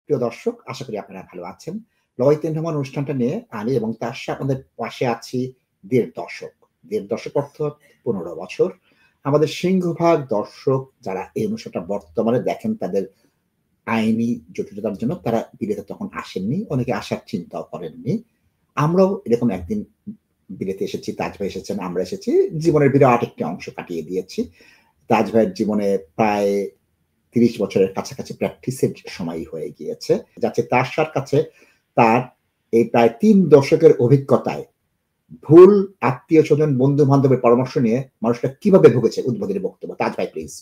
প্রিয় দর্শক, আশা করি আপনারা ভালো আছেন। লয়তেন রহমান অনুষ্ঠানটা নিয়ে আমি এবং তার সাথে আপনাদের পাশে আছি ১.৫ দশক। ১.৫ দশক অর্থাৎ ১৫ বছর। আমাদের সিংহভাগ দর্শক যারা এই অনুষ্ঠানটা বর্তমানে দেখেন তাদের আইনি জটিলতার জন্য তারা বিলেতে তখন আসেননি। অনেকে আসার চিন্তাও করেননি। আমরাও এরকম একদিন বিলেতে এসেছি, তাজ ভাই এসেছেন, আমরা এসেছি। জীবনের বিরাট একটি অংশ কাটিয়ে দিয়েছি। তাজ ভাইয়ের জীবনে প্রায় ৩০ বছরের কাছাকাছি প্র্যাকটিসের সময়ই হয়ে গিয়েছে। যাচ্ছে তার কাছে তার এই প্রায় ৩ দশকের অভিজ্ঞতায় ভুল আত্মীয়স্বজন, বন্ধু-বান্ধবের পরামর্শ নিয়ে মানুষরা কিভাবে ভুগেছে উদ্বোধনী বক্তব্য। তাজ ভাই প্লিজ।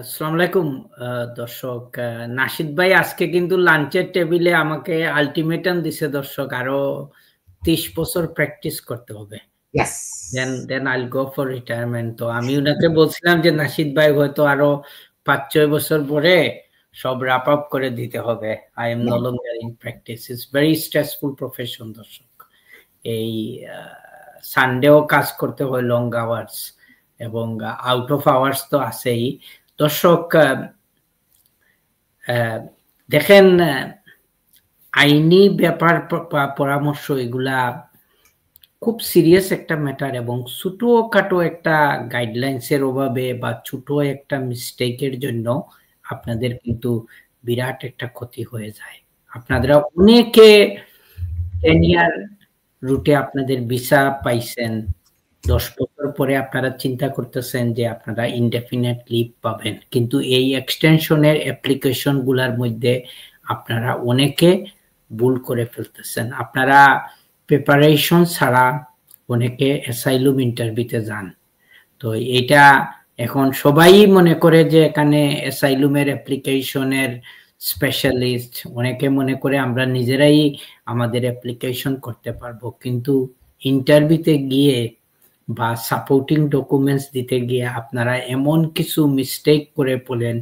আসসালামু আলাইকুম দর্শক। নাশিদ ভাই আজকে কিন্তু লাঞ্চের টেবিলে আমাকে আলটিমেটাম দিছে দর্শক, আরো ৩০ বছর প্র্যাকটিস করতে হবে। দেন আইল গো ফর রিটায়ারমেন্ট। তো আমি উনাকে বলছিলাম যে নাশিদ ভাই হয়তো আরো ৫-৬ বছর পরে সব র্যাপ আপ করে দিতে হবে। I am no longer in practice. It's very stressful profession দর্শক। এই সানডেও কাজ করতে হয় লং আওয়ার্স, এবং আউট অফ আওয়ার্স তো আছেই। দর্শক দেখেন, আইনি ব্যাপার পরামর্শ এগুলা খুব সিরিয়াস একটা ম্যাটার, এবং ছোটখাটো একটা গাইডলাইন্সের অভাবে বা ছোট একটা মিস্টেকের জন্য আপনাদের কিন্তু বিরাট একটা ক্ষতি হয়ে যায়। আপনারা অনেকে 10 ইয়ার রুটে আপনাদের ভিসা পাইছেন, 10 বছর পরে আপনারা চিন্তা করতেছেন যে আপনারা ইনডেফিনিট লিভ পাবেন, কিন্তু এই এক্সটেনশনের অ্যাপ্লিকেশন গুলার মধ্যে আপনারা অনেকে ভুল করে ফেলতেছেন। আপনারা প্রিপারেশন ছাড়া অনেকে অ্যাসাইলুম ইন্টারভিউতে যান। তো এটা এখন সবাই মনে করে যে এখানে অ্যাসাইলুমের অ্যাপ্লিকেশনের স্পেশালিস্ট, অনেকে মনে করে আমরা নিজেরাই আমাদের অ্যাপ্লিকেশন করতে পারবো, কিন্তু ইন্টারভিউতে গিয়ে বা সাপোর্টিং ডকুমেন্টস দিতে গিয়ে আপনারা এমন কিছু মিস্টেক করে বলেন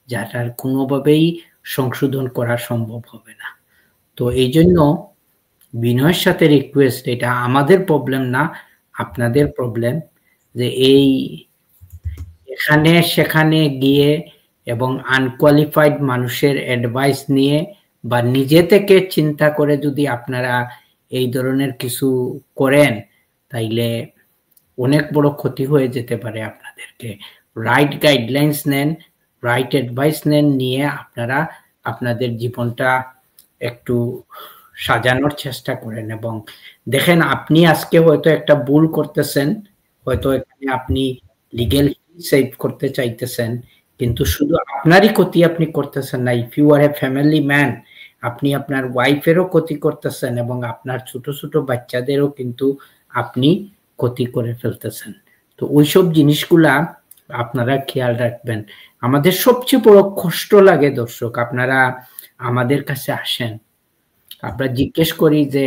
যাটার কোনোভাবেই সংশোধন করা সম্ভব হবে না। তো এই জন্য বিনয়ের সাথে রিকোয়েস্ট, এটা আমাদের প্রবলেম না, আপনাদের প্রবলেম, যে এই এখানে সেখানে গিয়ে এবং আনকোয়ালিফাইড মানুষের অ্যাডভাইস নিয়ে বা নিজে থেকে চিন্তা করে যদি আপনারা এই ধরনের কিছু করেন, তাইলে অনেক বড় ক্ষতি হয়ে যেতে পারে আপনাদেরকে। রাইট গাইডলাইন্স নেন, রাইট অ্যাডভাইস নেন, নিয়ে আপনারা আপনাদের জীবনটা একটু সাজানোর চেষ্টা করেন। এবং দেখেন, আপনি আজকে হয়তো একটা ভুল করতেছেন, হয়তো এখানে আপনি লিগ্যাল সেভ করতে চাইতেছেন, কিন্তু শুধু আপনারই ক্ষতি আপনি করতেছেন না। If you are a family man, আপনি আপনার ওয়াইফেরও ক্ষতি করতেছেন এবং আপনার ছোট ছোট বাচ্চাদেরও কিন্তু আপনি ক্ষতি করে ফেলতেছেন। তো ওইসব জিনিসগুলা আপনারা খেয়াল রাখবেন। আমাদের সবচেয়ে বড় কষ্ট লাগে দর্শক, আপনারা আমাদের কাছে আসেন, আমরা জিজ্ঞেস করি যে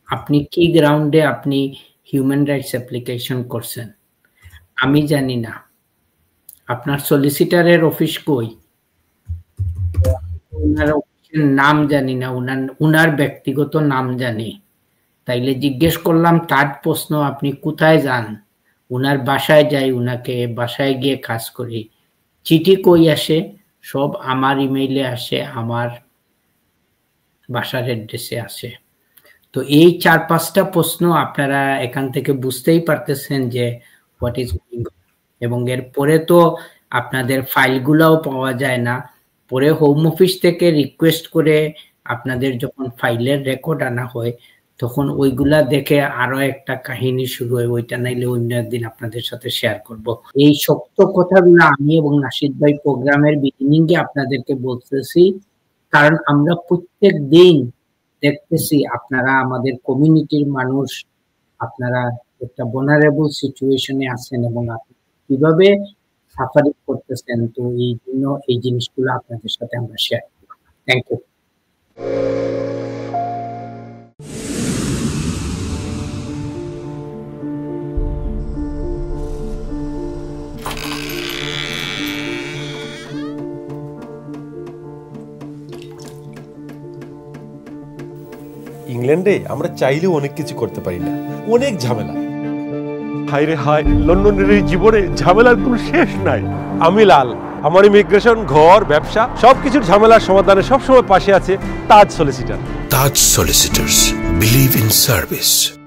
আপনি কি গ্রাউন্ডে আপনি হিউম্যান রাইটস অ্যাপ্লিকেশন করছেন। আমি জানি না আপনার সলিসিটারের অফিস কই, ওনার অফিসের নাম জানি না, উনার ব্যক্তিগত নাম জানি, তাইলে জিজ্ঞেস করলাম। তার প্রশ্ন, আপনি কোথায় যান? উনার বাসায় যাই, উনাকে বাসায় গিয়ে কাজ করি। চিঠি কই আসে? সব আমার ইমেইলে আসে, আমার বাসার অ্যাড্রেসে আসে। তো এই ৪-৫টা প্রশ্ন আপনারা এখান থেকে বুঝতেই পারতেছেন যে হোয়াট ইজ গোইং অন। এবং এর পরে তো আপনাদের ফাইলগুলাও পাওয়া যায় না। পরে হোম অফিস থেকে রিকোয়েস্ট করে আপনাদের যখন ফাইলের রেকর্ড আনা হয়, তখন ওইগুলা দেখে আরো একটা কাহিনী শুরু হয়। ওইটা নাইলে অন্য একদিন আপনাদের সাথে শেয়ার করব। এই শক্ত কথাগুলো আমি এবং নাশিদ ভাই প্রোগ্রামের বিগিনিং এ আপনাদেরকে বলতেছি, কারণ আমরা প্রত্যেক দিন দেখতেছি আপনারা আমাদের কমিউনিটির মানুষ, আপনারা একটা vulnerable সিচুয়েশনে আছেন এবং আপনি কিভাবে সাফারিং করতেছেন। তো এই জন্য এই জিনিসগুলো আপনাদের সাথে আমরা শেয়ার করব। Thank you. ইংল্যান্ডে আমরা চাইলেও অনেক কিছু করতে পারি না, অনেক ঝামেলা। হায় রে হায়, লন্ডনের এই জীবনে ঝামেলার কোনো শেষ নাই। আমি লাল, আমার ইমিগ্রেশন, ঘর, ব্যবসা সবকিছুর ঝামেলার সমাধানে সবসময় পাশে আছে তাজ solicitor. Taj Solicitors. Believe in service.